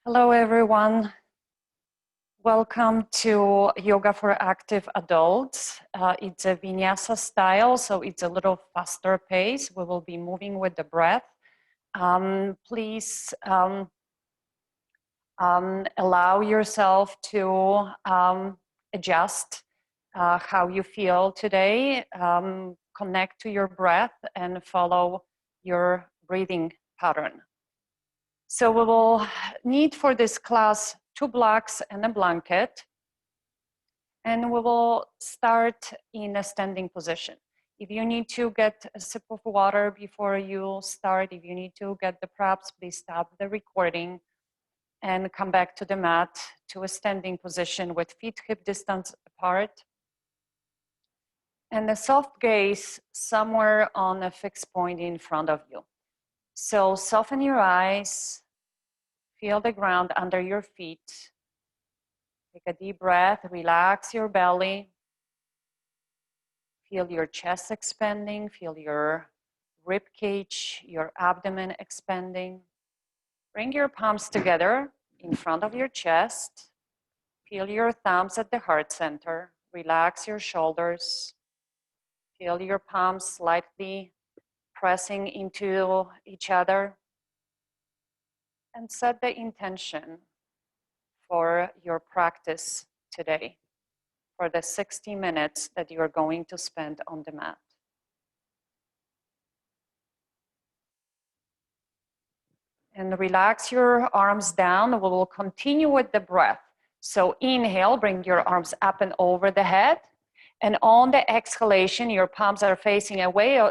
Hello, everyone. Welcome to Yoga for Active Adults. It's a vinyasa style, so it's a little faster pace. We will be moving with the breath. Please allow yourself to adjust how you feel today. Connect to your breath and follow your breathing pattern. So we will need for this class 2 blocks and a blanket. And we will start in a standing position. If you need to get a sip of water before you start, if you need to get the props, please stop the recording and come back to the mat to a standing position with feet hip distance apart. And a soft gaze somewhere on a fixed point in front of you. So soften your eyes, feel the ground under your feet. Take a deep breath, relax your belly. Feel your chest expanding, feel your rib cage, your abdomen expanding. Bring your palms together in front of your chest. Feel your thumbs at the heart center. Relax your shoulders. Feel your palms slightly pressing into each other. And set the intention for your practice today, for the 60 minutes that you are going to spend on the mat. And relax your arms down. We will continue with the breath. So inhale, bring your arms up and over the head. And on the exhalation, your palms are facing away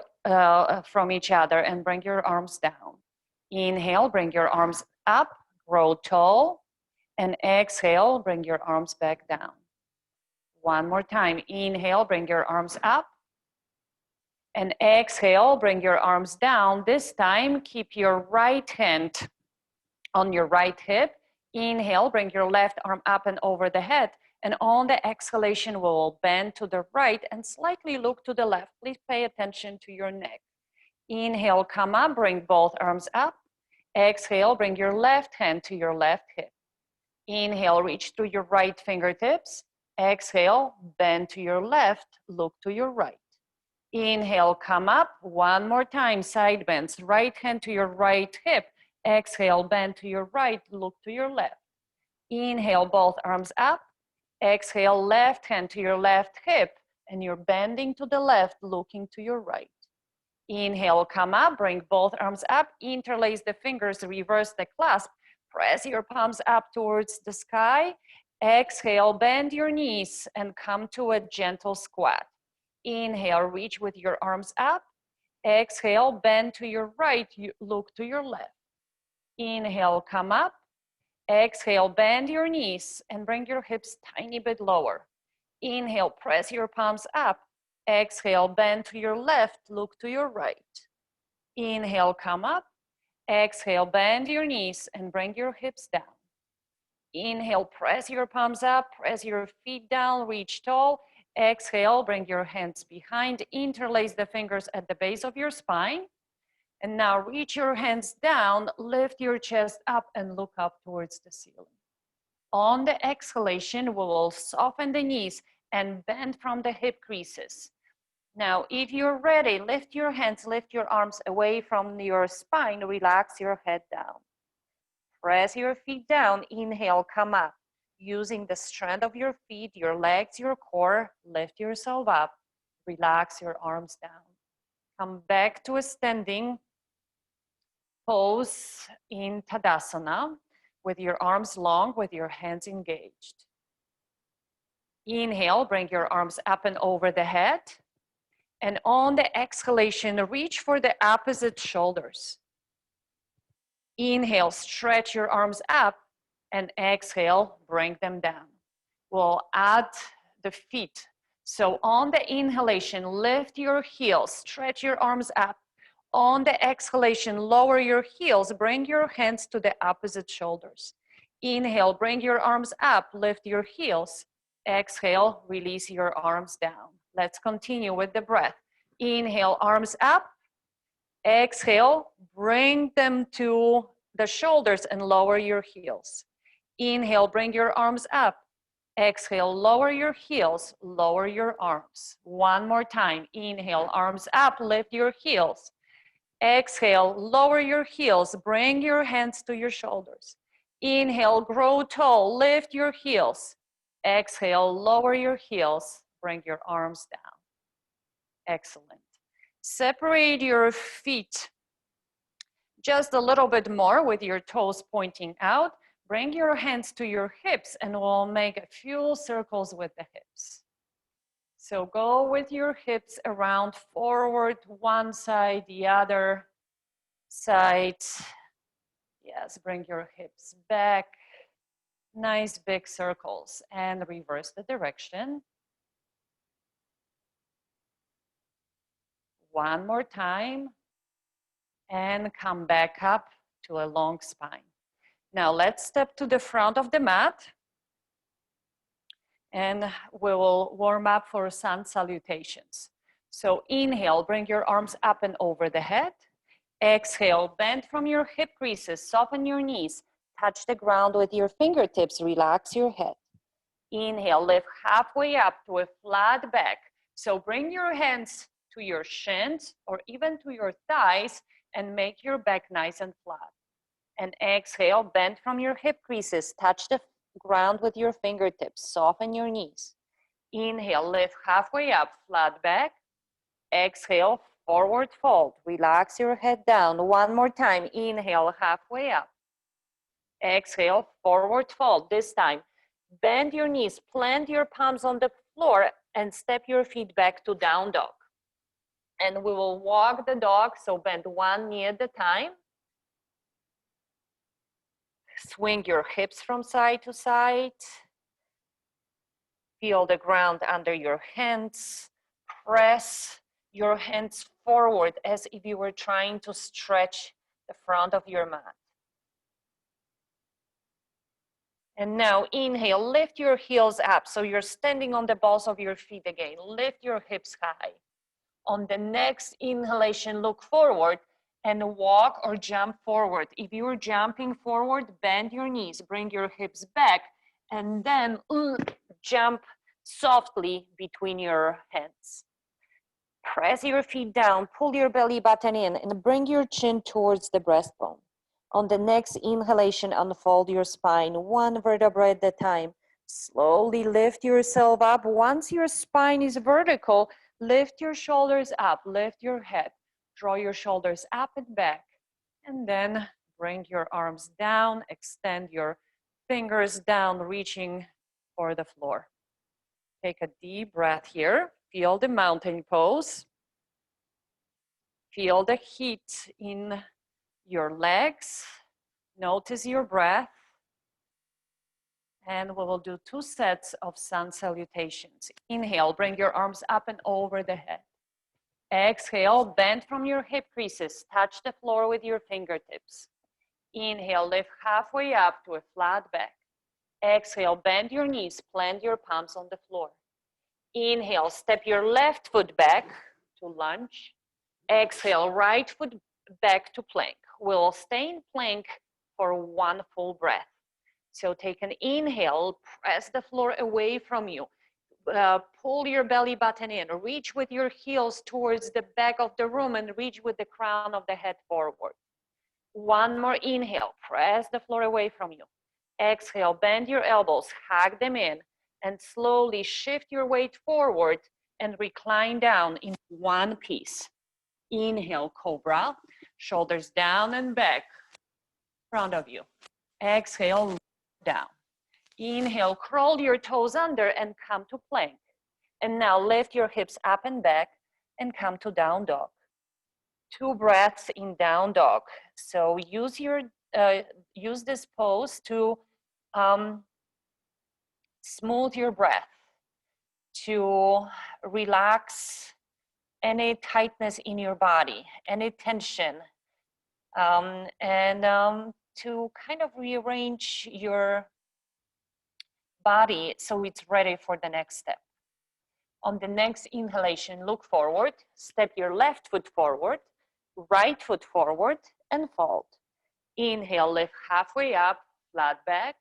from each other and bring your arms down. Inhale, bring your arms up, grow tall. And exhale, bring your arms back down. One more time. Inhale, bring your arms up. And exhale, bring your arms down. This time, keep your right hand on your right hip. Inhale, bring your left arm up and over the head. And on the exhalation, we'll bend to the right and slightly look to the left. Please pay attention to your neck. Inhale, come up, bring both arms up. Exhale, bring your left hand to your left hip. Inhale, reach to your right fingertips. Exhale, bend to your left, look to your right. Inhale, come up. One more time, side bends. Right hand to your right hip. Exhale, bend to your right, look to your left. Inhale, both arms up. Exhale, left hand to your left hip. And you're bending to the left, looking to your right. Inhale, come up. Bring both arms up. Interlace the fingers, reverse the clasp. Press your palms up towards the sky. Exhale, bend your knees and come to a gentle squat. Inhale, reach with your arms up. Exhale, bend to your right, look to your left. Inhale, come up. Exhale, bend your knees and bring your hips tiny bit lower. Inhale, press your palms up. Exhale, bend to your left, look to your right. Inhale, come up. Exhale, bend your knees and bring your hips down. Inhale, press your palms up, press your feet down, reach tall. Exhale, bring your hands behind, interlace the fingers at the base of your spine. And now reach your hands down, lift your chest up and look up towards the ceiling. On the exhalation, we will soften the knees and bend from the hip creases. Now, if you're ready, lift your hands, lift your arms away from your spine, relax your head down. Press your feet down, inhale, come up. Using the strength of your feet, your legs, your core, lift yourself up. Relax your arms down. Come back to a standing pose in Tadasana with your arms long, with your hands engaged. Inhale, bring your arms up and over the head. And on the exhalation, reach for the opposite shoulders. Inhale, stretch your arms up. And exhale, bring them down. We'll add the feet. So on the inhalation, lift your heels, stretch your arms up. On the exhalation, lower your heels, bring your hands to the opposite shoulders. Inhale, bring your arms up, lift your heels. Exhale, release your arms down. Let's continue with the breath. Inhale, arms up. Exhale, bring them to the shoulders and lower your heels. Inhale, bring your arms up. Exhale, lower your heels, lower your arms. One more time. Inhale, arms up, lift your heels. Exhale, lower your heels, bring your hands to your shoulders. Inhale, grow tall, lift your heels. Exhale, lower your heels, bring your arms down. Excellent. Separate your feet just a little bit more with your toes pointing out. Bring your hands to your hips and we'll make a few circles with the hips. So go with your hips around forward, one side, the other side. Yes, bring your hips back. Nice big circles and reverse the direction. One more time and come back up to a long spine. Now let's step to the front of the mat and we will warm up for sun salutations. So inhale, bring your arms up and over the head. Exhale, bend from your hip creases, soften your knees, touch the ground with your fingertips, relax your head. Inhale, lift halfway up to a flat back. So bring your hands to your shins or even to your thighs and make your back nice and flat. And exhale, bend from your hip creases, touch the ground with your fingertips, soften your knees. Inhale, lift halfway up, flat back. Exhale, forward fold, relax your head down. One more time, inhale, halfway up. Exhale, forward fold. This time, bend your knees, plant your palms on the floor and step your feet back to down dog. And we will walk the dog, so bend one knee at a time. Swing your hips from side to side. Feel the ground under your hands. Press your hands forward as if you were trying to stretch the front of your mat. And now inhale, lift your heels up. So you're standing on the balls of your feet again. Lift your hips high. On the next inhalation, look forward and walk or jump forward. If you're jumping forward, bend your knees, bring your hips back, and then jump softly between your hands. Press your feet down, pull your belly button in, and bring your chin towards the breastbone. On the next inhalation, unfold your spine, one vertebra at a time. Slowly lift yourself up. Once your spine is vertical, lift your shoulders up, lift your head. Draw your shoulders up and back. And then bring your arms down, extend your fingers down, reaching for the floor. Take a deep breath here. Feel the mountain pose. Feel the heat in your legs. Notice your breath. And we will do 2 sets of sun salutations. Inhale, bring your arms up and over the head. Exhale, bend from your hip creases. Touch the floor with your fingertips. Inhale, lift halfway up to a flat back. Exhale, bend your knees, plant your palms on the floor. Inhale, step your left foot back to lunge. Exhale, right foot back to plank. We'll stay in plank for 1 full breath. So take an inhale, press the floor away from you. Pull your belly button in. Reach with your heels towards the back of the room and reach with the crown of the head forward. 1 more inhale, press the floor away from you. Exhale, bend your elbows, hug them in, and slowly shift your weight forward and recline down in one piece. Inhale, cobra, shoulders down and back, front of you. Exhale, down. Inhale, crawl your toes under and come to plank. And now lift your hips up and back and come to down dog. 2 breaths in down dog. So use this pose to smooth your breath, to relax any tightness in your body, any tension, and to kind of rearrange your body so it's ready for the next step. On the next inhalation, look forward, step your left foot forward, right foot forward, and fold. Inhale, lift halfway up, flat back.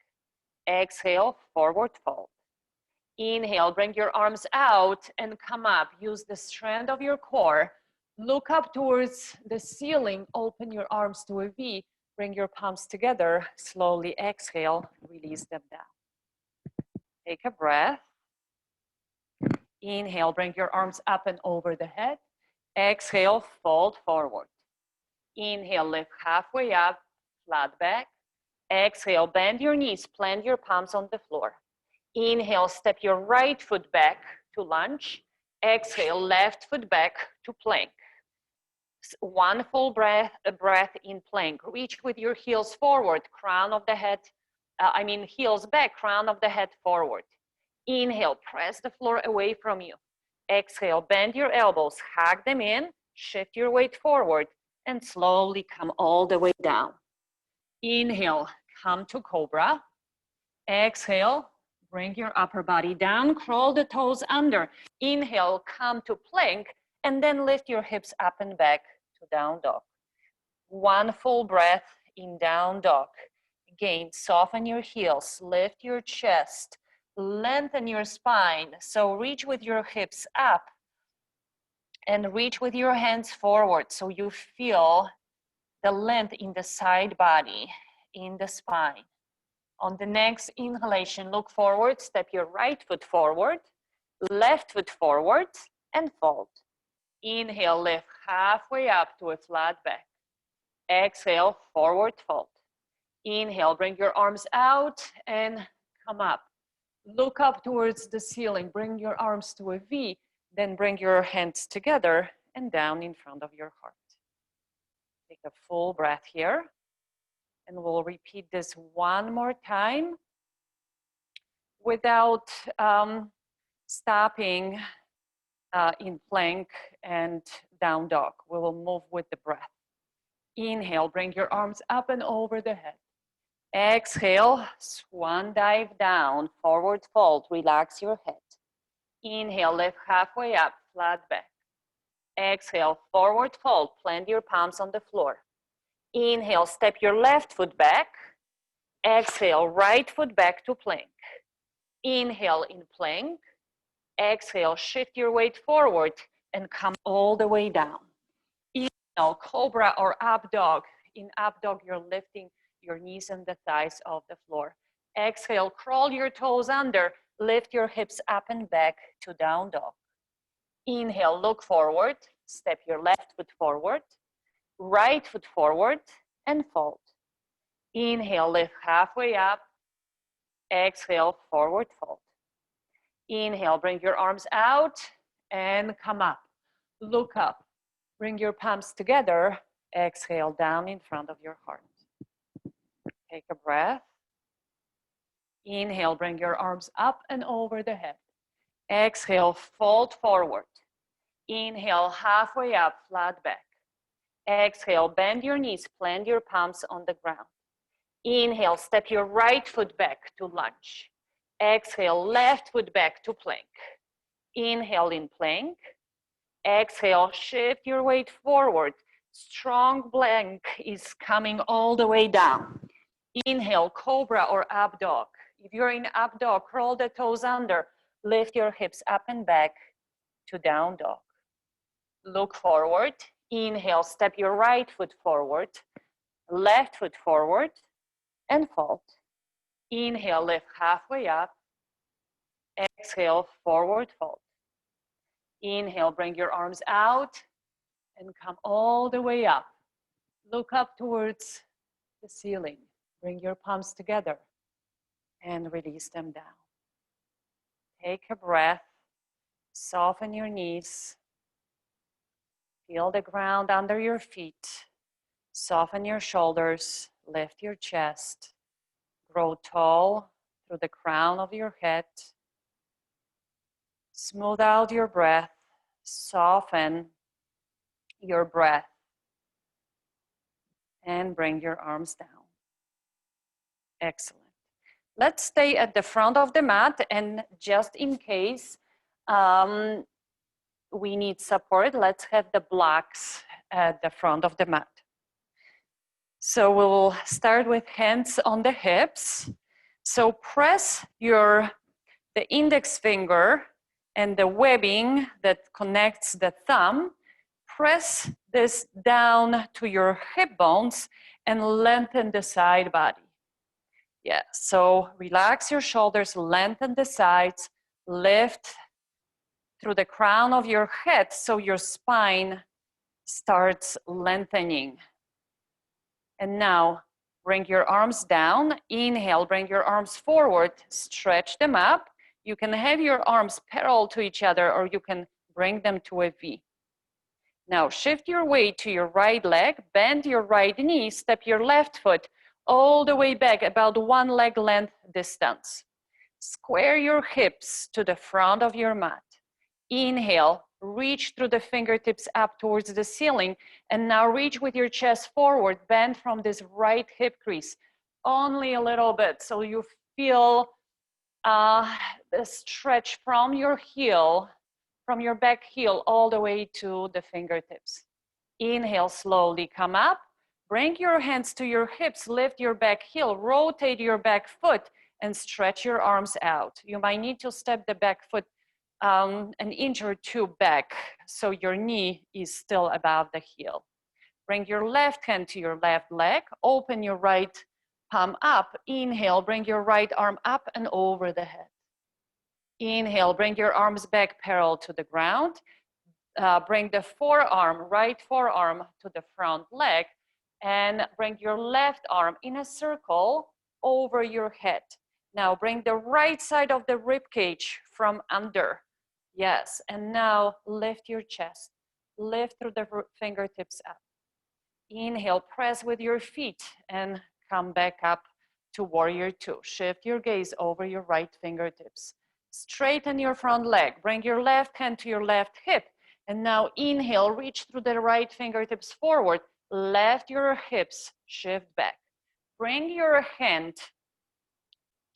Exhale, forward fold. Inhale, bring your arms out and come up. Use the strength of your core. Look up towards the ceiling. Open your arms to a V. Bring your palms together. Slowly exhale, release them down. Take a breath. Inhale, bring your arms up and over the head. Exhale, fold forward. Inhale, lift halfway up, flat back. Exhale, bend your knees, plant your palms on the floor. Inhale, step your right foot back to lunge. Exhale, left foot back to plank. One full breath in plank. Reach with your heels forward, crown of the head, heels back, crown of the head forward. Inhale, press the floor away from you. Exhale, bend your elbows, hug them in, shift your weight forward, and slowly come all the way down. Inhale, come to cobra. Exhale, bring your upper body down, crawl the toes under. Inhale, come to plank, and then lift your hips up and back to down dog. One full breath in down dog. Again, soften your heels, lift your chest, lengthen your spine. So reach with your hips up and reach with your hands forward so you feel the length in the side body, in the spine. On the next inhalation, look forward, step your right foot forward, left foot forward, and fold. Inhale, lift halfway up to a flat back. Exhale, forward fold. Inhale, bring your arms out and come up. Look up towards the ceiling, bring your arms to a V, then bring your hands together and down in front of your heart. Take a full breath here. And we'll repeat this one more time without stopping in plank and down dog. We will move with the breath. Inhale, bring your arms up and over the head. Exhale, swan dive down, forward fold, relax your head. Inhale, lift halfway up, flat back. Exhale, forward fold, plant your palms on the floor. Inhale, step your left foot back. Exhale, right foot back to plank. Inhale in plank. Exhale, shift your weight forward and come all the way down. Inhale, cobra or up dog. In up dog, you're lifting your knees and the thighs off the floor. Exhale, crawl your toes under. Lift your hips up and back to down dog. Inhale, look forward. Step your left foot forward. Right foot forward and fold. Inhale, lift halfway up. Exhale, forward fold. Inhale, bring your arms out and come up. Look up. Bring your palms together. Exhale, down in front of your heart. Take a breath. Inhale, bring your arms up and over the head. Exhale, fold forward. Inhale, halfway up, flat back. Exhale, bend your knees, plant your palms on the ground. Inhale, step your right foot back to lunge. Exhale, left foot back to plank. Inhale in plank. Exhale, shift your weight forward. Strong plank is coming all the way down. Inhale, cobra or up dog. If you're in up dog, curl the toes under. Lift your hips up and back to down dog. Look forward. Inhale, step your right foot forward, left foot forward, and fold. Inhale, lift halfway up. Exhale, forward fold. Inhale, bring your arms out and come all the way up. Look up towards the ceiling. Bring your palms together and release them down. Take a breath. Soften your knees. Feel the ground under your feet. Soften your shoulders. Lift your chest. Grow tall through the crown of your head. Smooth out your breath. Soften your breath. And bring your arms down. Excellent. Let's stay at the front of the mat, and just in case we need support, let's have the blocks at the front of the mat. So we'll start with hands on the hips. So press the index finger and the webbing that connects the thumb, press this down to your hip bones and lengthen the side body. Yeah, so relax your shoulders, lengthen the sides, lift through the crown of your head so your spine starts lengthening. And now bring your arms down. Inhale, bring your arms forward, stretch them up. You can have your arms parallel to each other or you can bring them to a V. Now shift your weight to your right leg, bend your right knee, step your left foot all the way back about 1 leg length distance. Square your hips to the front of your mat. Inhale, reach through the fingertips up towards the ceiling, and now reach with your chest forward, bend from this right hip crease. Only a little bit, so you feel the stretch from your heel, from your back heel all the way to the fingertips. Inhale, slowly come up. Bring your hands to your hips, lift your back heel, rotate your back foot, and stretch your arms out. You might need to step the back foot an inch or two back so your knee is still above the heel. Bring your left hand to your left leg, open your right palm up. Inhale, bring your right arm up and over the head. Inhale, bring your arms back parallel to the ground. Bring the right forearm to the front leg and bring your left arm in a circle over your head. Now bring the right side of the rib cage from under. Yes, and now lift your chest. Lift through the fingertips up. Inhale, press with your feet and come back up to warrior two. Shift your gaze over your right fingertips. Straighten your front leg. Bring your left hand to your left hip. And now inhale, reach through the right fingertips forward. Left your hips, shift back. Bring your hand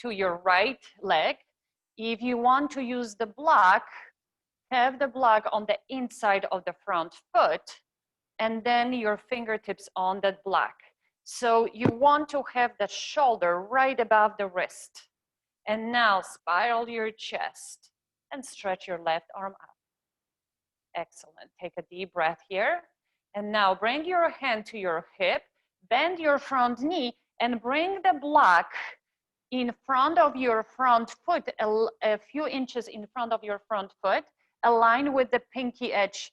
to your right leg. If you want to use the block, have the block on the inside of the front foot and then your fingertips on that block. So you want to have the shoulder right above the wrist. And now spiral your chest and stretch your left arm up. Excellent. Take a deep breath here. And now bring your hand to your hip, bend your front knee, and bring the block in front of your front foot, a few inches in front of your front foot, align with the pinky edge,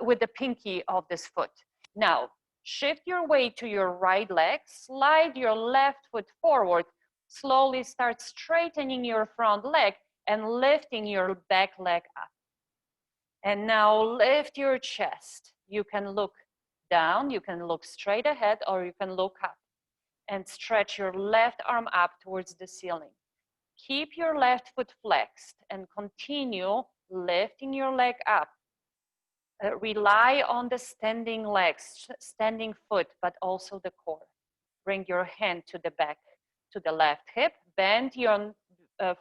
with the pinky of this foot. Now, shift your weight to your right leg, slide your left foot forward, slowly start straightening your front leg and lifting your back leg up. And now lift your chest. You can look down, you can look straight ahead, or you can look up. And stretch your left arm up towards the ceiling. Keep your left foot flexed and continue lifting your leg up. Rely on the standing legs, standing foot, but also the core. Bring your hand to the back, to the left hip, bend your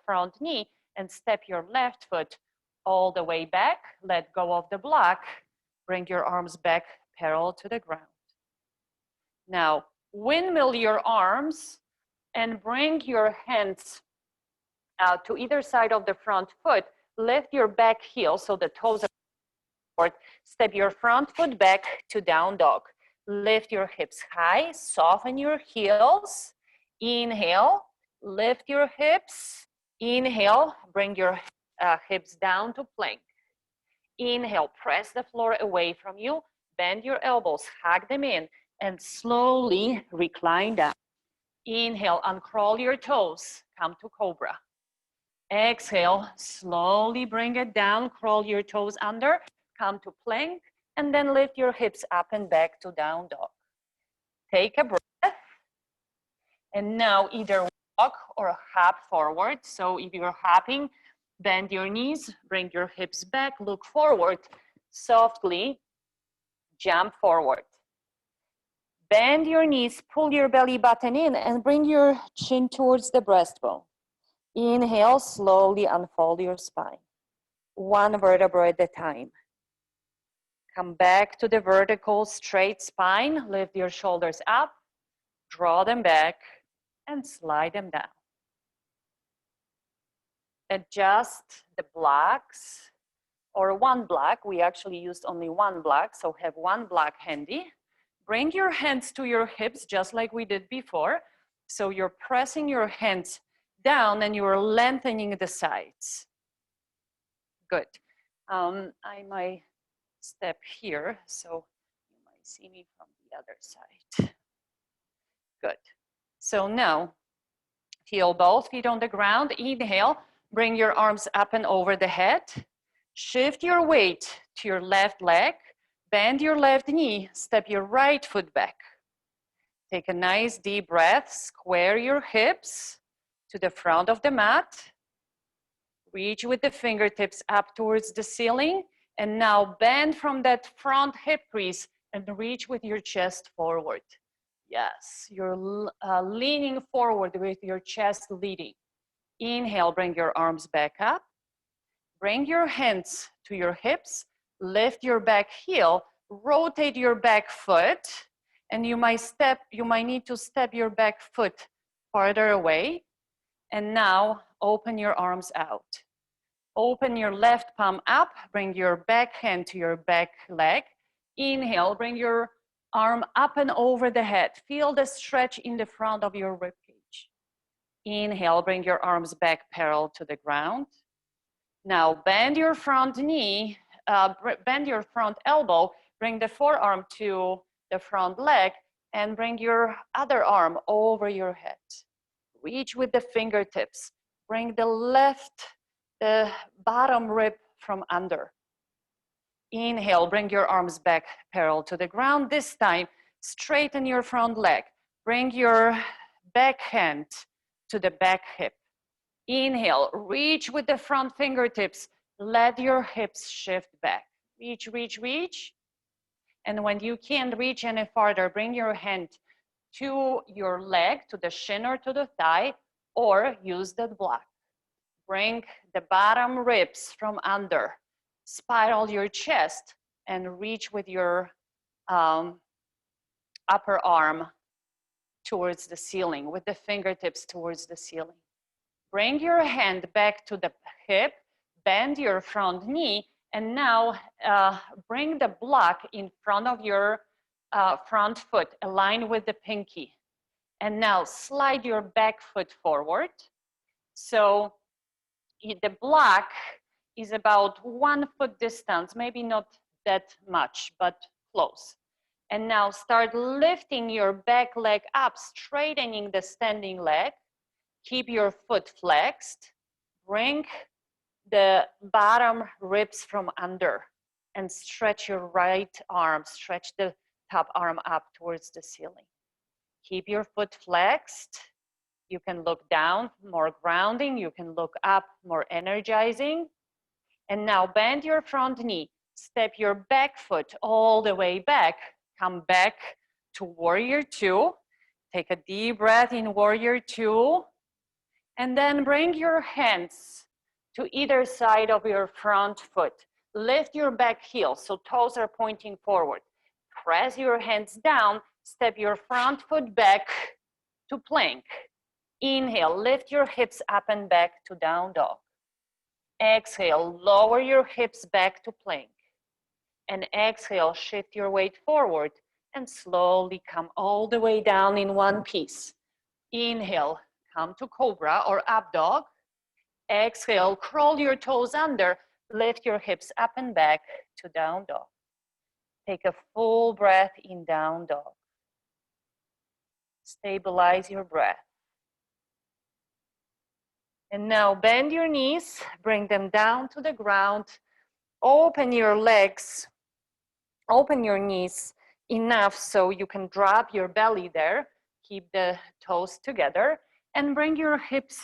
front knee and step your left foot all the way back. Let go of the block. Bring your arms back parallel to the ground. Now, windmill your arms and bring your hands out to either side of the front foot. Lift your back heel so the toes are forward. Step your front foot back to down dog. Lift your hips high, soften your heels. Inhale, lift your hips. Inhale, bring your hips down to plank. Inhale, press the floor away from you. Bend your elbows, hug them in, and slowly recline down. Inhale, uncrawl your toes, come to cobra. Exhale, slowly bring it down, crawl your toes under, come to plank, and then lift your hips up and back to down dog. Take a breath, and now either walk or hop forward. So if you're hopping, bend your knees, bring your hips back, look forward, softly jump forward. Bend your knees, pull your belly button in, and bring your chin towards the breastbone. Inhale, slowly unfold your spine. One vertebra at a time. Come back to the vertical straight spine. Lift your shoulders up. Draw them back and slide them down. Adjust the blocks, or one block. We actually used only one block, so have one block handy. Bring your hands to your hips just like we did before. So you're pressing your hands down and you're lengthening the sides. Good. I might step here so you might see me from the other side. Good. So now, heel both feet on the ground. Inhale, bring your arms up and over the head. Shift your weight to your left leg. Bend your left knee. Step your right foot back. Take a nice deep breath. Square your hips to the front of the mat. Reach with the fingertips up towards the ceiling. And now bend from that front hip crease and reach with your chest forward. Yes, you're leaning forward with your chest leading. Inhale, bring your arms back up. Bring your hands to your hips. Lift your back heel. Rotate your back foot. And you might need to step your back foot farther away. And now open your arms out. Open your left palm up. Bring your back hand to your back leg. Inhale, bring your arm up and over the head. Feel the stretch in the front of your rib cage. Inhale, bring your arms back parallel to the ground. Now bend your front knee, bend your front elbow, bring the forearm to the front leg, and bring your other arm over your head. Reach with the fingertips. Bring the bottom rib from under. Inhale, bring your arms back parallel to the ground. This time, straighten your front leg. Bring your back hand to the back hip. Inhale, reach with the front fingertips. Let your hips shift back. Reach, reach, reach. And when you can't reach any farther, bring your hand to your leg, to the shin or to the thigh, or use that block. Bring the bottom ribs from under. Spiral your chest and reach with your upper arm towards the ceiling, with the fingertips towards the ceiling. Bring your hand back to the hip, bend your front knee, and now bring the block in front of your front foot, aligned with the pinky. And now slide your back foot forward. So the block is about 1 foot distance, maybe not that much, but close. And now start lifting your back leg up, straightening the standing leg. Keep your foot flexed. Bring the bottom ribs from under and stretch your right arm, stretch the top arm up towards the ceiling. Keep your foot flexed. You can look down, more grounding. You can look up, more energizing. And now bend your front knee. Step your back foot all the way back. Come back to Warrior Two. Take a deep breath in Warrior Two. And then bring your hands to either side of your front foot. Lift your back heel so toes are pointing forward. Press your hands down. Step your front foot back to plank. Inhale, lift your hips up and back to down dog. Exhale, lower your hips back to plank. And exhale, shift your weight forward and slowly come all the way down in one piece. Inhale, come to cobra or up dog. Exhale, crawl your toes under, lift your hips up and back to down dog. Take a full breath in down dog. Stabilize your breath. And now bend your knees, bring them down to the ground. Open your legs, open your knees enough so you can drop your belly there. Keep the toes together and bring your hips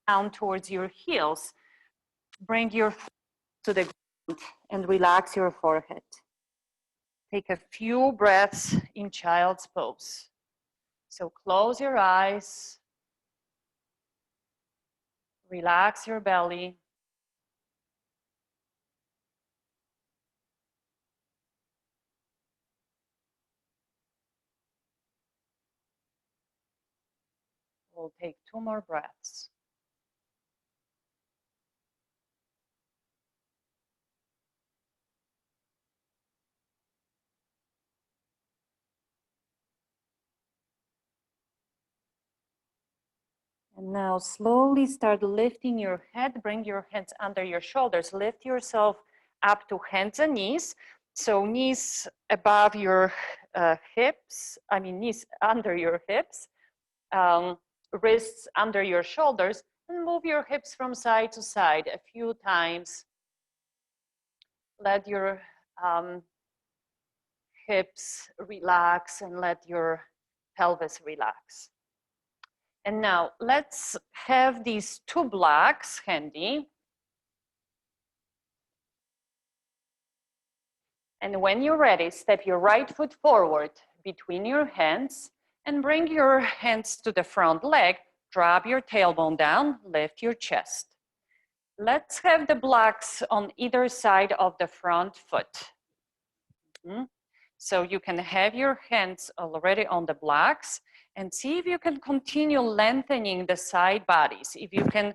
down towards your heels. Bring your feet to the ground and relax your forehead. Take a few breaths in child's pose. So close your eyes. Relax your belly. We'll take 2 more breaths. And now slowly start lifting your head, bring your hands under your shoulders, lift yourself up to hands and knees. So knees above your hips, knees under your hips, wrists under your shoulders, and move your hips from side to side a few times. Let your hips relax and let your pelvis relax. And now let's have these 2 blocks handy. And when you're ready, step your right foot forward between your hands and bring your hands to the front leg. Drop your tailbone down, lift your chest. Let's have the blocks on either side of the front foot. So you can have your hands already on the blocks and see if you can continue lengthening the side bodies, if you can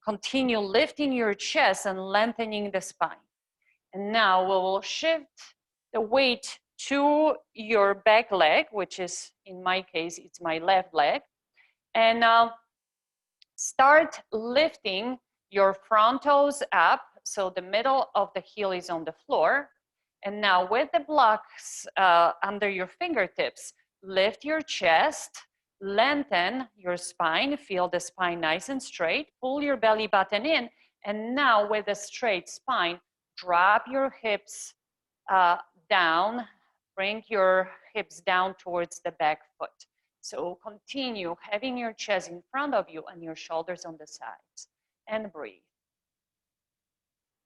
continue lifting your chest and lengthening the spine. And now we will shift the weight to your back leg, which is, in my case, it's my left leg. And start lifting your front toes up, so the middle of the heel is on the floor. And now with the blocks under your fingertips, lift your chest, lengthen your spine, feel the spine nice and straight, pull your belly button in, and now with a straight spine, drop your hips down, bring your hips down towards the back foot. So continue having your chest in front of you and your shoulders on the sides, and breathe.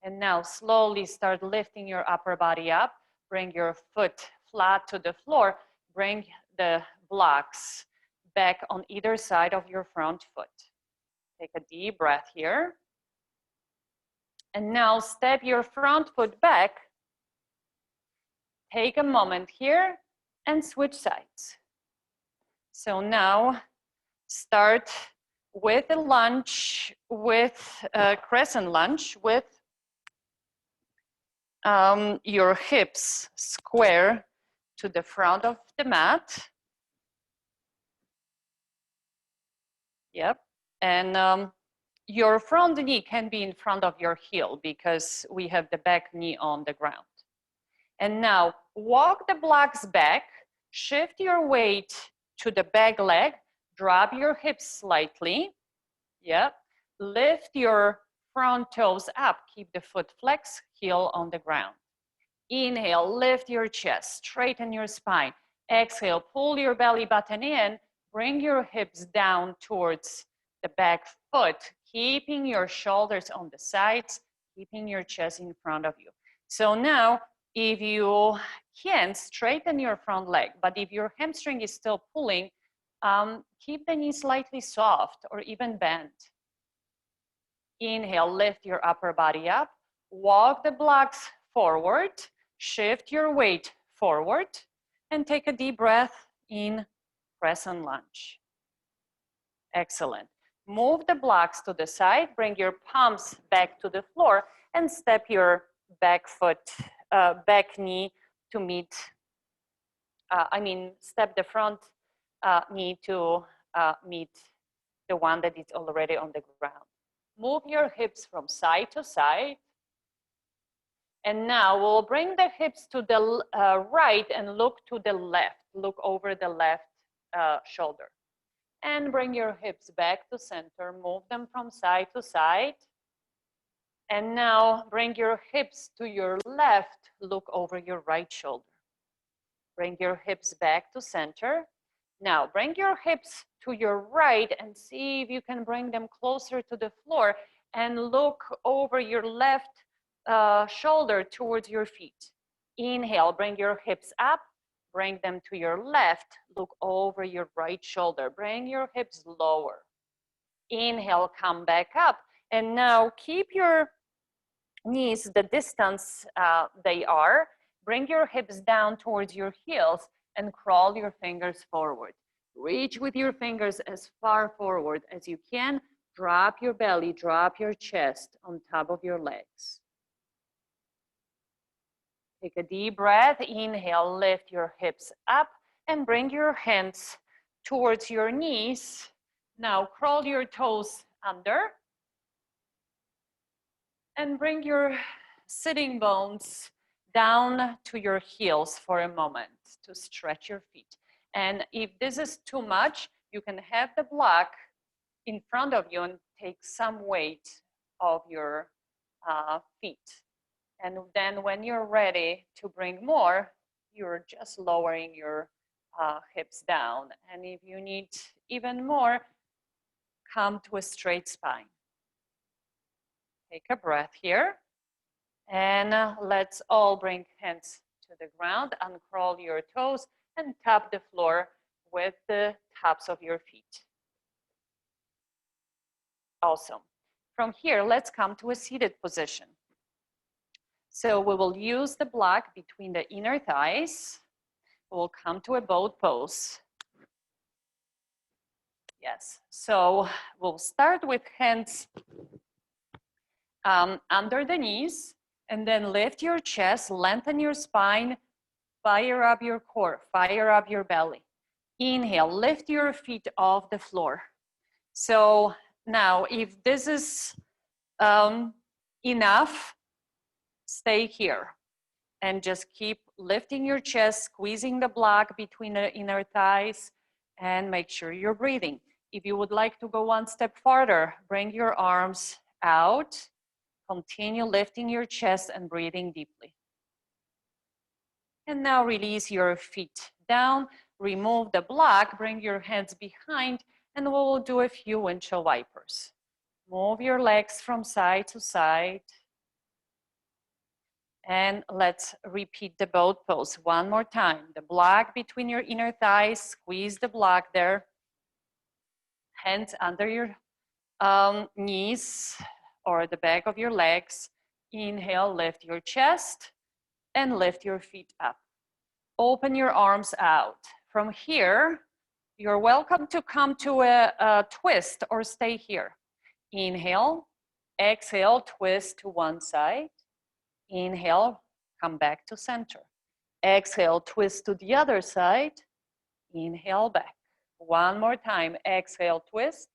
And now slowly start lifting your upper body up. Bring your foot flat to the floor. Bring the blocks back on either side of your front foot. Take a deep breath here. And now step your front foot back. Take a moment here and switch sides. So now start with a lunge, with a crescent lunge, with your hips square to the front of the mat. Yep. And your front knee can be in front of your heel because we have the back knee on the ground. And now walk the blocks back, shift your weight to the back leg, drop your hips slightly. Yep. Lift your front toes up, keep the foot flex, heel on the ground. Inhale, lift your chest, straighten your spine. Exhale, pull your belly button in, bring your hips down towards the back foot, keeping your shoulders on the sides, keeping your chest in front of you. So now, if you can, straighten your front leg, but if your hamstring is still pulling, keep the knee slightly soft or even bent. Inhale, lift your upper body up, walk the blocks forward, shift your weight forward, and take a deep breath in crescent lunge. Excellent. Move the blocks to the side, bring your palms back to the floor, and step your back foot, back knee to meet, step the front knee to meet the one that is already on the ground. Move your hips from side to side. And now we'll bring the hips to the right and look to the left. Look over the left shoulder. And bring your hips back to center. Move them from side to side. And now bring your hips to your left. Look over your right shoulder. Bring your hips back to center. Now bring your hips to your right and see if you can bring them closer to the floor and look over your left shoulder towards your feet. Inhale, bring your hips up, bring them to your left, look over your right shoulder, bring your hips lower. Inhale, come back up, and now keep your knees the distance they are. Bring your hips down towards your heels and crawl your fingers forward. Reach with your fingers as far forward as you can. Drop your belly, drop your chest on top of your legs. Take a deep breath. Inhale, lift your hips up and bring your hands towards your knees. Now crawl your toes under and bring your sitting bones down to your heels for a moment to stretch your feet. And if this is too much, you can have the block in front of you and take some weight of your feet. And then when you're ready to bring more, you're just lowering your hips down. And if you need even more, come to a straight spine. Take a breath here. And let's all bring hands to the ground, uncrawl your toes, and tap the floor with the tops of your feet. Awesome. From here, let's come to a seated position. So we will use the block between the inner thighs. We'll come to a boat pose. Yes, so we'll start with hands under the knees, and then lift your chest, lengthen your spine, fire up your core, fire up your belly. Inhale, lift your feet off the floor. So now, if this is enough, stay here and just keep lifting your chest, squeezing the block between the inner thighs, and make sure you're breathing. If you would like to go one step farther, bring your arms out, continue lifting your chest and breathing deeply. And now release your feet down, remove the block, bring your hands behind, and we'll do a few windshield wipers. Move your legs from side to side. And let's repeat the boat pose one more time. The block between your inner thighs, squeeze the block there. Hands under your knees or the back of your legs. Inhale, lift your chest and lift your feet up. Open your arms out. From here, you're welcome to come to a twist or stay here. Inhale, exhale, twist to one side. Inhale, come back to center. Exhale, twist to the other side. Inhale, back. One more time. Exhale, twist.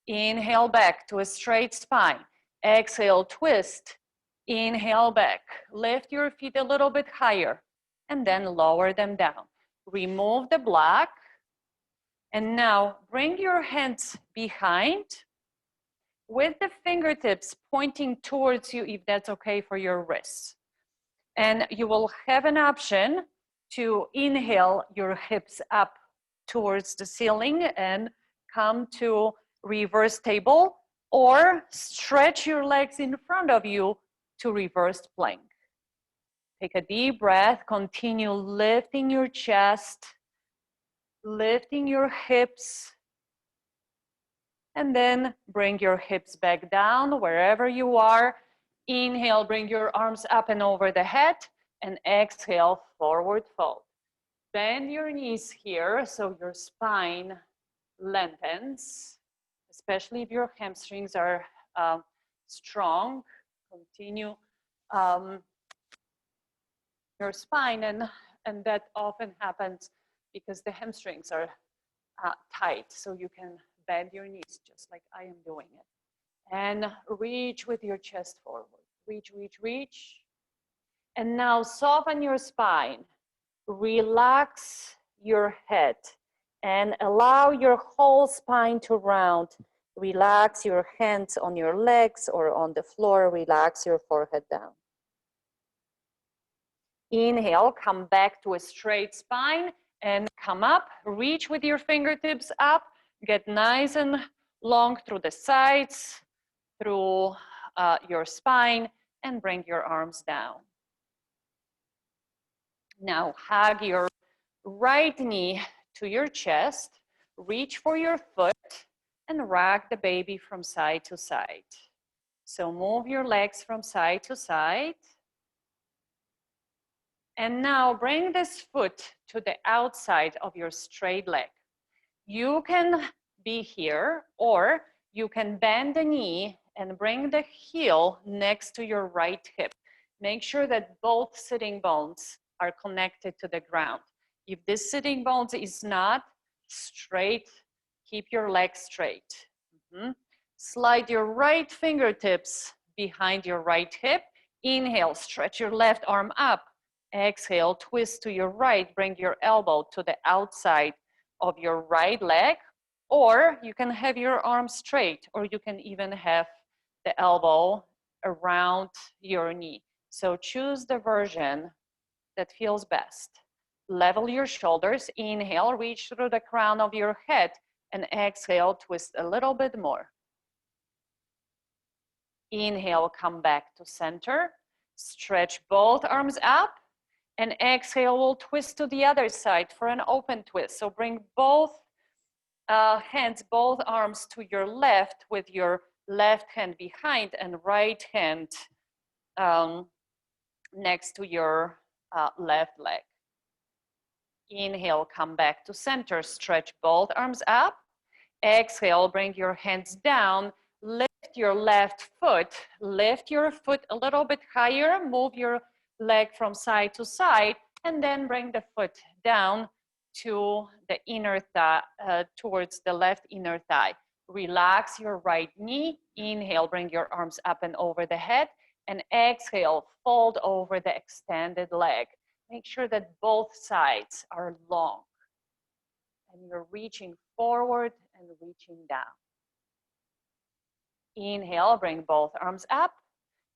Inhale, back to a straight spine. Exhale, twist. Inhale, back. Lift your feet a little bit higher and then lower them down. Remove the block. And now bring your hands behind with the fingertips pointing towards you if that's okay for your wrists. And you will have an option to inhale your hips up towards the ceiling and come to reverse table, or stretch your legs in front of you to reverse plank. Take a deep breath, continue lifting your chest, lifting your hips, and then bring your hips back down wherever you are. Inhale, bring your arms up and over the head, and exhale, forward fold. Bend your knees here so your spine lengthens, especially if your hamstrings are strong. Continue your spine, and that often happens because the hamstrings are tight, so you can bend your knees just like I am doing it. And reach with your chest forward. Reach, reach, reach. And now soften your spine. Relax your head and allow your whole spine to round. Relax your hands on your legs or on the floor. Relax your forehead down. Inhale, come back to a straight spine and come up. Reach with your fingertips up. Get nice and long through the sides, through your spine, and bring your arms down. Now hug your right knee to your chest, reach for your foot, and rock the baby from side to side. So move your legs from side to side. And now bring this foot to the outside of your straight leg. You can be here, or you can bend the knee and bring the heel next to your right hip. Make sure that both sitting bones are connected to the ground. If this sitting bones is not straight, keep your legs straight. Slide your right fingertips behind your right hip. Inhale, stretch your left arm up. Exhale, twist to your right. Bring your elbow to the outside of your right leg, or you can have your arm straight, or you can even have the elbow around your knee. So choose the version that feels best. Level your shoulders. Inhale, reach through the crown of your head, and exhale, twist a little bit more. Inhale, come back to center. Stretch both arms up, and exhale, we'll twist to the other side for an open twist. So bring both hands, both arms to your left with your left hand behind and right hand next to your left leg. Inhale, come back to center. Stretch both arms up. Exhale, bring your hands down. Lift your left foot. Lift your foot a little bit higher. Move your leg from side to side. And then bring the foot down to the inner thigh, towards the left inner thigh. Relax your right knee. Inhale, bring your arms up and over the head. And exhale, fold over the extended leg. Make sure that both sides are long. And you're reaching forward and reaching down. Inhale, bring both arms up.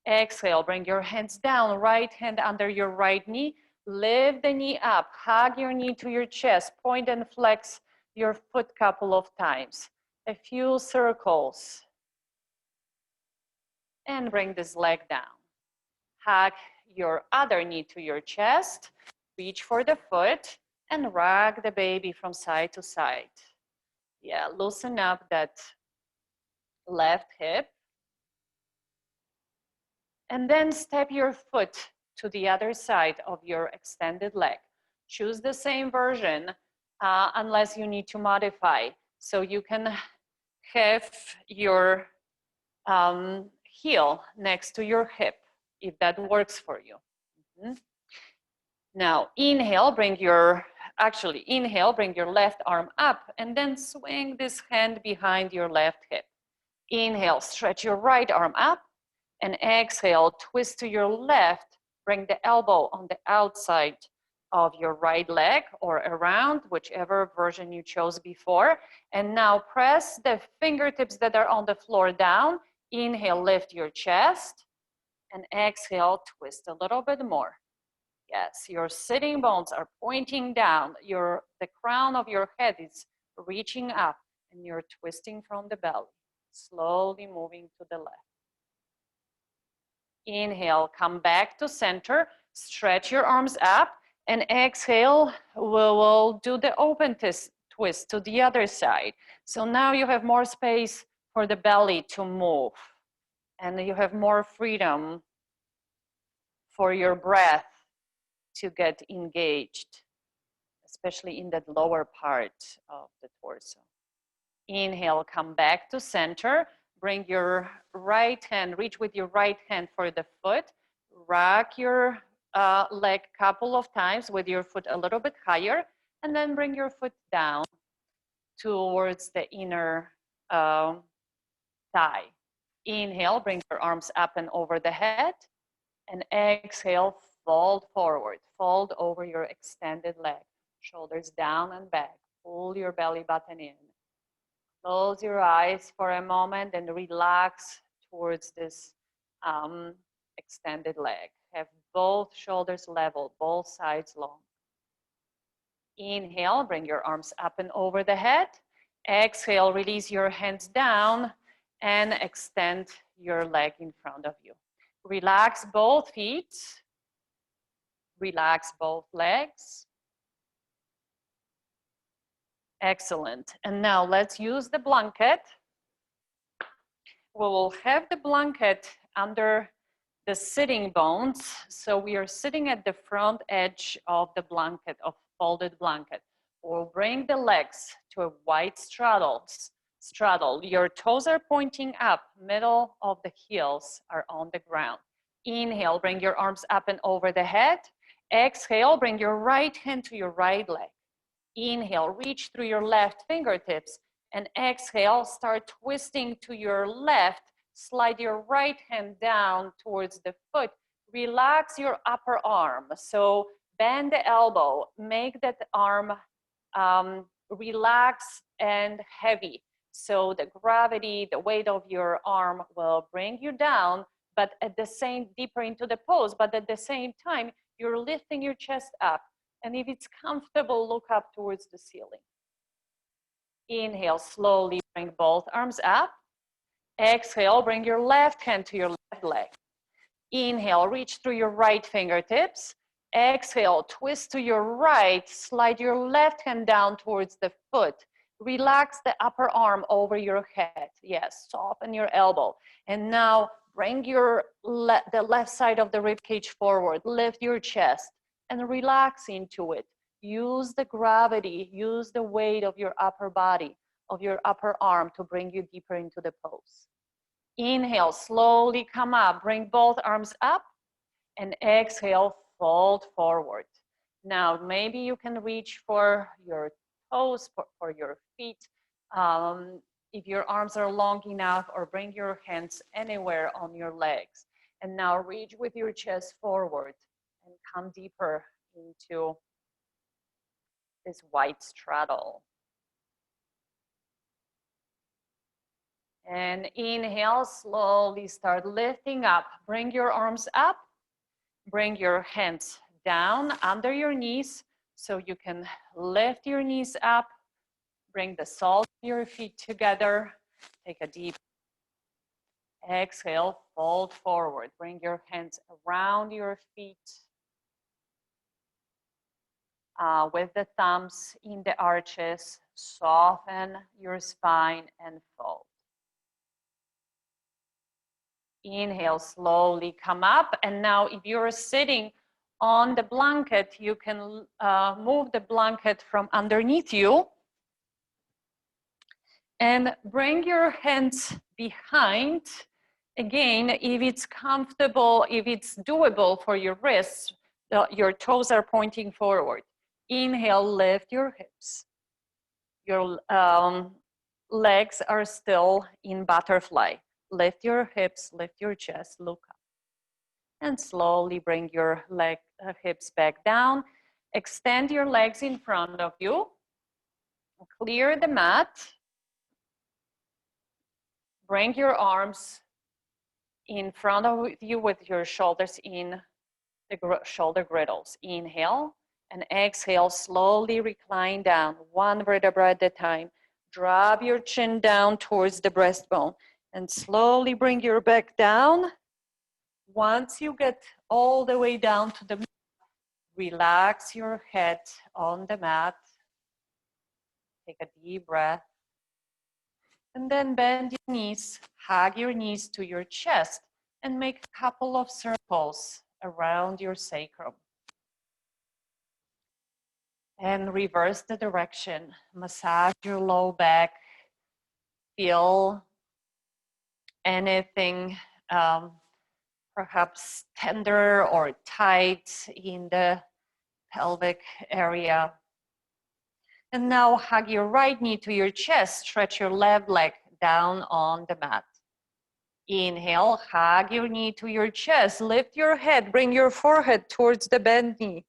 Exhale, bring your hands down. Right hand under your right knee. Lift the knee up. Hug your knee to your chest. Point and flex your foot a couple of times. A few circles. And bring this leg down. Hug your other knee to your chest. Reach for the foot and rock the baby from side to side. Yeah, loosen up that left hip. And then step your foot to the other side of your extended leg. Choose the same version unless you need to modify. So you can have your heel next to your hip, if that works for you. Now, inhale, bring your left arm up, and then swing this hand behind your left hip. Inhale, stretch your right arm up, and exhale, twist to your left, bring the elbow on the outside of your right leg or around, whichever version you chose before. And now press the fingertips that are on the floor down. Inhale, lift your chest, and exhale, twist a little bit more. Yes, your sitting bones are pointing down. The crown of your head is reaching up, and you're twisting from the belly, slowly moving to the left. Inhale, come back to center, stretch your arms up, and exhale, we will do the open twist to the other side. So now you have more space for the belly to move, and you have more freedom for your breath to get engaged, especially in that lower part of the torso. Inhale, come back to center. Bring your right hand, reach with your right hand for the foot. Rock your leg a couple of times with your foot a little bit higher, and then bring your foot down towards the inner thigh. Inhale, bring your arms up and over the head, and exhale, fold forward, fold over your extended leg. Shoulders down and back, pull your belly button in. Close your eyes for a moment and relax towards this extended leg. Have both shoulders level, both sides long. Inhale, bring your arms up and over the head. Exhale, release your hands down and extend your leg in front of you. Relax both feet. Relax both legs. Excellent. And now let's use the blanket. We will have the blanket under the sitting bones. So we are sitting at the front edge of the blanket, of folded blanket. We'll bring the legs to a wide straddle. Your toes are pointing up, middle of the heels are on the ground. Inhale, bring your arms up and over the head. Exhale, bring your right hand to your right leg. Inhale, reach through your left fingertips. And exhale, start twisting to your left. Slide your right hand down towards the foot. Relax your upper arm. So bend the elbow, make that arm relax and heavy. So the gravity, the weight of your arm will bring you down, but at the same, deeper into the pose, but at the same time, you're lifting your chest up. And if it's comfortable, look up towards the ceiling. Inhale, slowly bring both arms up. Exhale, bring your left hand to your left leg. Inhale, reach through your right fingertips. Exhale, twist to your right, slide your left hand down towards the foot. Relax the upper arm over your head. Yes, soften your elbow. And now bring the left side of the rib cage forward. Lift your chest and relax into it. Use the gravity, use the weight of your upper body, of your upper arm to bring you deeper into the pose. Inhale, slowly come up, bring both arms up, and exhale, fold forward. Now, maybe you can reach for your toes, for your feet, if your arms are long enough, or bring your hands anywhere on your legs. And now reach with your chest forward and come deeper into this wide straddle. And inhale, slowly start lifting up. Bring your arms up. Bring your hands down under your knees so you can lift your knees up. Bring the soles of your feet together. Take a deep exhale, fold forward. Bring your hands around your feet with the thumbs in the arches. Soften your spine and fold. Inhale, slowly come up. And now if you're sitting on the blanket, you can move the blanket from underneath you and bring your hands behind. Again, if it's comfortable, if it's doable for your wrists, your toes are pointing forward. Inhale, lift your hips. Your legs are still in butterfly. Lift your hips, lift your chest, look up. And slowly bring your hips back down. Extend your legs in front of you. Clear the mat. Bring your arms in front of you with your shoulders in the shoulder girdles. Inhale and exhale, slowly recline down, one vertebra at a time. Drop your chin down towards the breastbone and slowly bring your back down. Once you get all the way down to the mat, relax your head on the mat. Take a deep breath. And then bend your knees, hug your knees to your chest, and make a couple of circles around your sacrum. And reverse the direction. Massage your low back. Feel anything perhaps tender or tight in the pelvic area. And now hug your right knee to your chest. Stretch your left leg down on the mat. Inhale, hug your knee to your chest. Lift your head, bring your forehead towards the bent knee.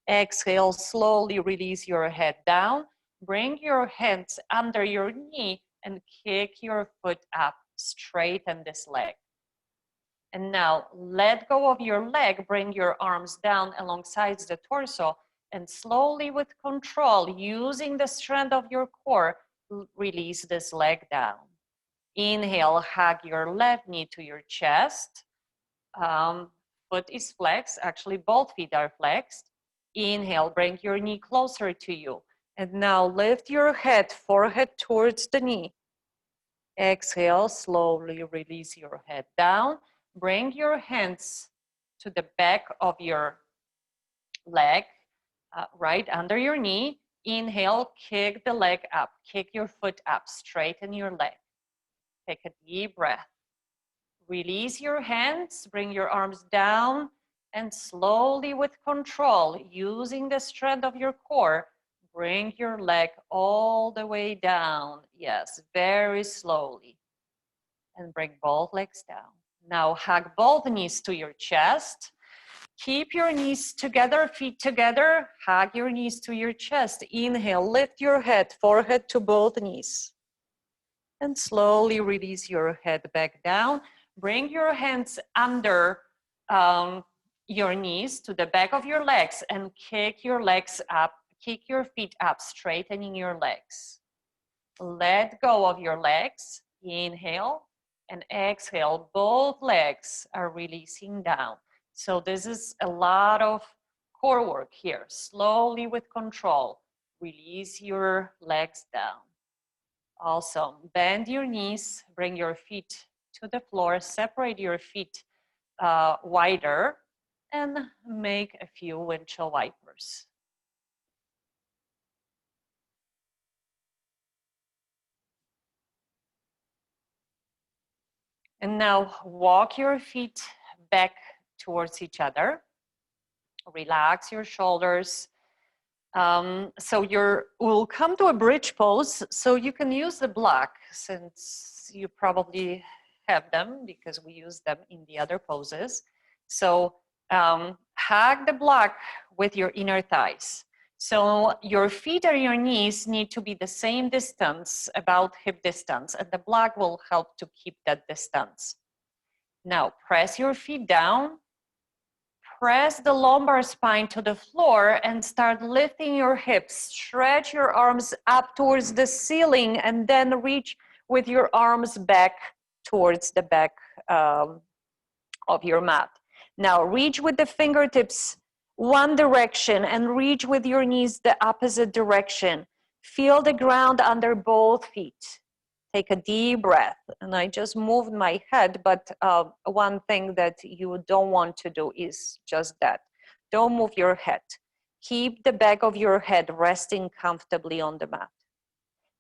Exhale, slowly release your head down. Bring your hands under your knee and kick your foot up. Straighten this leg. And now let go of your leg. Bring your arms down alongside the torso and slowly with control, using the strength of your core, release this leg down. Inhale, hug your left knee to your chest. Foot is flexed, actually both feet are flexed. Inhale, bring your knee closer to you. And now lift your head, forehead towards the knee. Exhale, slowly release your head down. Bring your hands to the back of your leg, right under your knee. Inhale, kick the leg up, kick your foot up, straighten your leg. Take a deep breath. Release your hands, bring your arms down, and slowly with control, using the strength of your core, bring your leg all the way down. Yes, very slowly. And bring both legs down. Now hug both knees to your chest. Keep your knees together, feet together. Hug your knees to your chest. Inhale, lift your head, forehead to both knees. And slowly release your head back down. Bring your hands under your knees to the back of your legs and kick your legs up, kick your feet up, straightening your legs. Let go of your legs. Inhale and exhale. Both legs are releasing down. So this is a lot of core work here. Slowly with control, release your legs down. Awesome. Bend your knees, bring your feet to the floor, separate your feet wider, and make a few windshield wipers. And now walk your feet back towards each other. Relax your shoulders. So we'll come to a bridge pose. So you can use the block since you probably have them because we use them in the other poses. So hug the block with your inner thighs. So your feet or your knees need to be the same distance, about hip distance, and the block will help to keep that distance. Now press your feet down. Press the lumbar spine to the floor and start lifting your hips. Stretch your arms up towards the ceiling and then reach with your arms back towards the back of your mat. Now reach with the fingertips one direction and reach with your knees the opposite direction. Feel the ground under both feet. Take a deep breath. And I just moved my head, but one thing that you don't want to do is just that. Don't move your head. Keep the back of your head resting comfortably on the mat.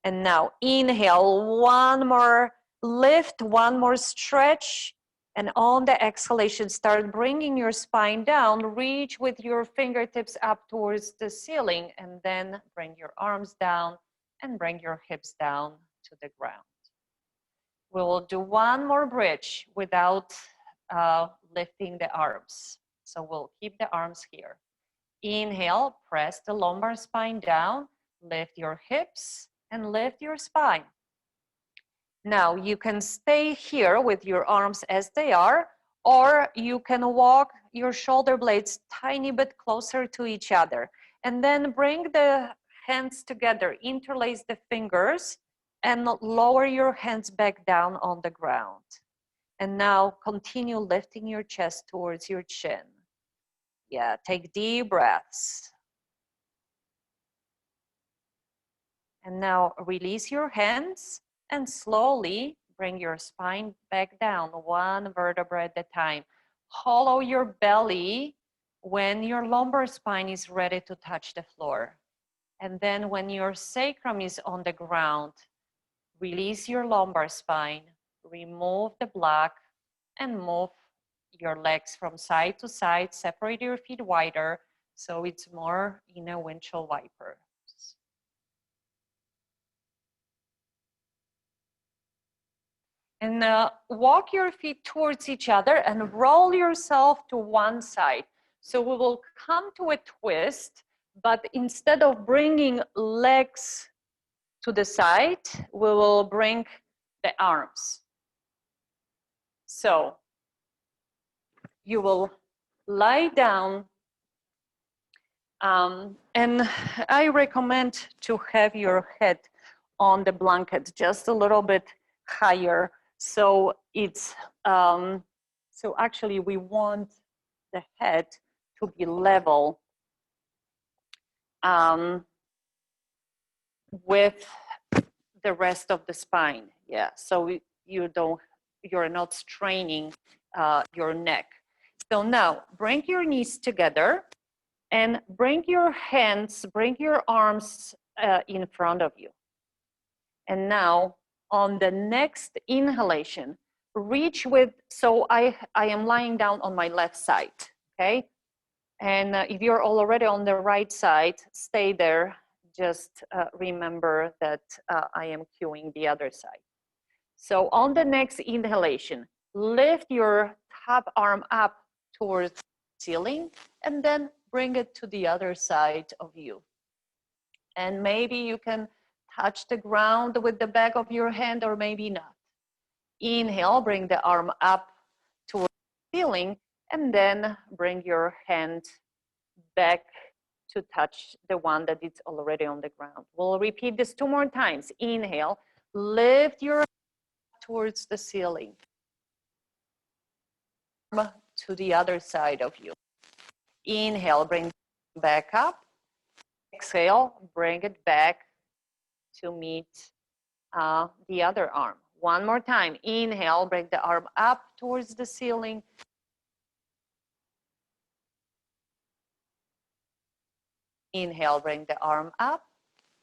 And now inhale, one more lift, one more stretch. And on the exhalation, start bringing your spine down. Reach with your fingertips up towards the ceiling, and then bring your arms down and bring your hips down to the ground. We will do one more bridge without lifting the arms. So we'll keep the arms here. Inhale, press the lumbar spine down, lift your hips and lift your spine. Now you can stay here with your arms as they are, or you can walk your shoulder blades tiny bit closer to each other. And then bring the hands together, interlace the fingers, and lower your hands back down on the ground. And now continue lifting your chest towards your chin. Yeah, take deep breaths. And now release your hands and slowly bring your spine back down, one vertebra at a time. Hollow your belly when your lumbar spine is ready to touch the floor. And then when your sacrum is on the ground, release your lumbar spine, remove the block, and move your legs from side to side. Separate your feet wider so it's more in a windshield wiper. And walk your feet towards each other and roll yourself to one side. So we will come to a twist, but instead of bringing legs to the side, we will bring the arms. So you will lie down, and I recommend to have your head on the blanket just a little bit higher. So it's, so actually we want the head to be level with the rest of the spine. Yeah, so you're not straining your neck. So now bring your knees together And bring your hands, bring your arms in front of you. And now on the next inhalation, reach with, so I am lying down on my left side, okay? And if you're already on the right side, stay there. Just remember that I am cueing the other side. So on the next inhalation, lift your top arm up towards the ceiling and then bring it to the other side of you. And maybe you can touch the ground with the back of your hand or maybe not. Inhale, bring the arm up towards the ceiling and then bring your hand back to touch the one that is already on the ground. We'll repeat this 2 more times. Inhale, lift your arm towards the ceiling. To the other side of you. Inhale, bring it back up. Exhale, bring it back to meet the other arm. One more time. Inhale, bring the arm up towards the ceiling. Inhale, bring the arm up.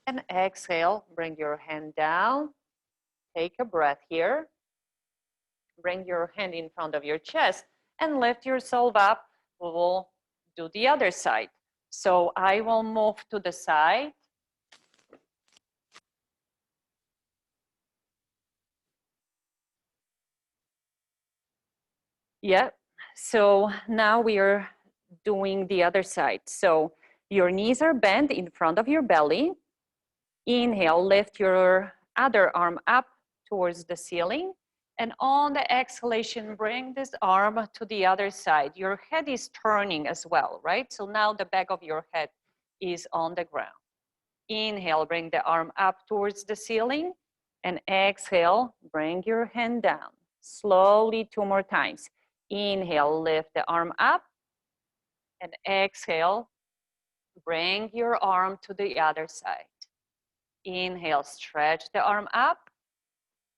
And exhale, bring your hand down. Take a breath here. Bring your hand in front of your chest and lift yourself up. We will do the other side. So I will move to the side. Yeah, so now we are doing the other side. So your knees are bent in front of your belly. Inhale, lift your other arm up towards the ceiling. And on the exhalation, bring this arm to the other side. Your head is turning as well, right? So now the back of your head is on the ground. Inhale, bring the arm up towards the ceiling. And exhale, bring your hand down. Slowly 2 more times. Inhale, lift the arm up. And exhale, bring your arm to the other side. Inhale, stretch the arm up.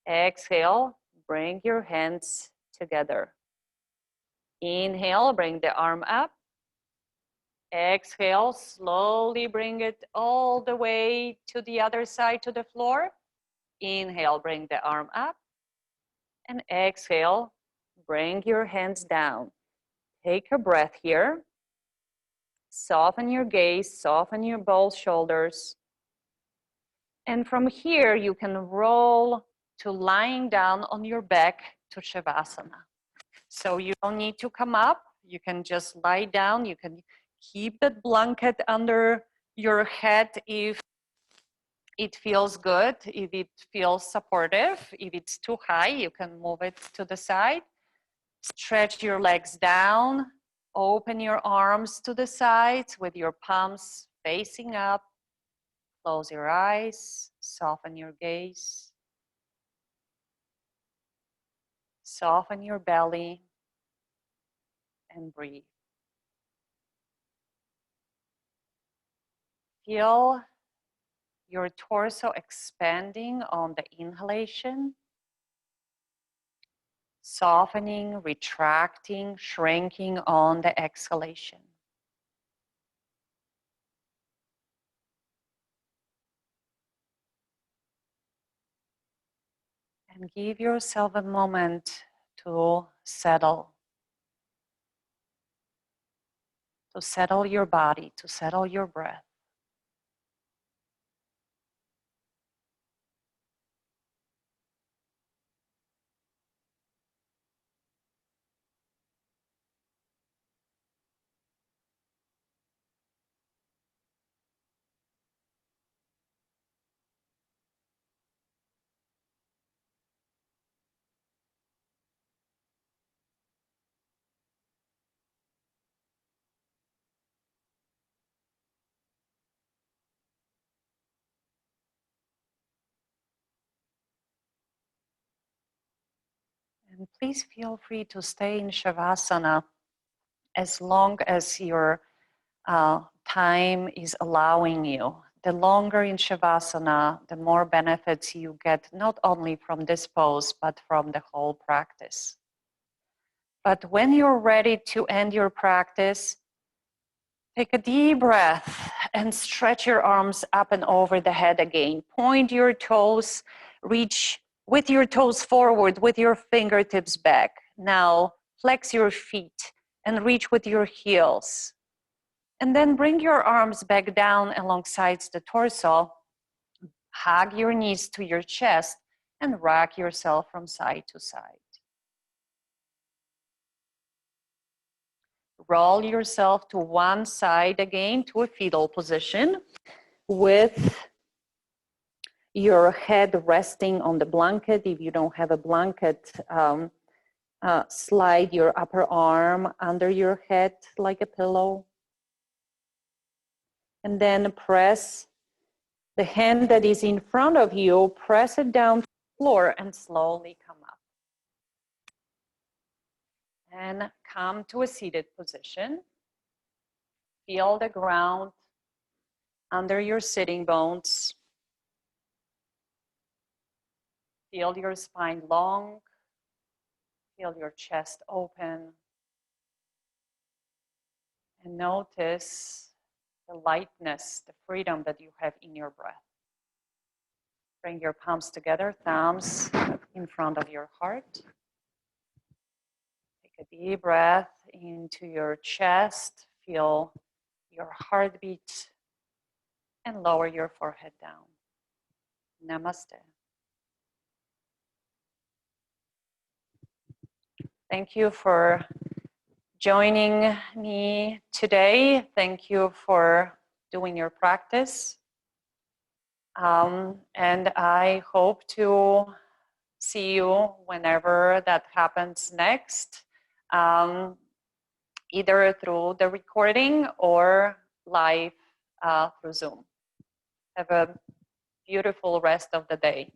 Exhale, bring your hands together. Inhale, bring the arm up. Exhale, slowly bring it all the way to the other side, to the floor. Inhale, bring the arm up. And exhale, bring your hands down. Take a breath here. Soften your gaze, soften your both shoulders. And from here, you can roll to lying down on your back to Shavasana. So you don't need to come up. You can just lie down. You can keep that blanket under your head if it feels good, if it feels supportive. If it's too high, you can move it to the side. Stretch your legs down. Open your arms to the sides with your palms facing up. Close your eyes, soften your gaze. Soften your belly and breathe. Feel your torso expanding on the inhalation, softening, retracting, shrinking on the exhalation. And give yourself a moment to settle your body, to settle your breath. And please feel free to stay in Shavasana as long as your time is allowing you. The longer in Shavasana, the more benefits you get, not only from this pose, but from the whole practice. But when you're ready to end your practice, Take a deep breath and stretch your arms up and over the head again. Point your toes, reach with your toes forward, with your fingertips back. Now flex your feet and reach with your heels. And then bring your arms back down alongside the torso. Hug your knees to your chest and rock yourself from side to side. Roll yourself to one side again to a fetal position with your head resting on the blanket. If you don't have a blanket, slide your upper arm under your head like a pillow. And then press the hand that is in front of you, press it down to the floor and slowly come up. And come to a seated position. Feel the ground under your sitting bones. Feel your spine long. Feel your chest open. And notice the lightness, the freedom that you have in your breath. Bring your palms together, thumbs in front of your heart. Take a deep breath into your chest. Feel your heartbeat and lower your forehead down. Namaste. Thank you for joining me today. Thank you for doing your practice. And I hope to see you whenever that happens next, either through the recording or live through Zoom. Have a beautiful rest of the day.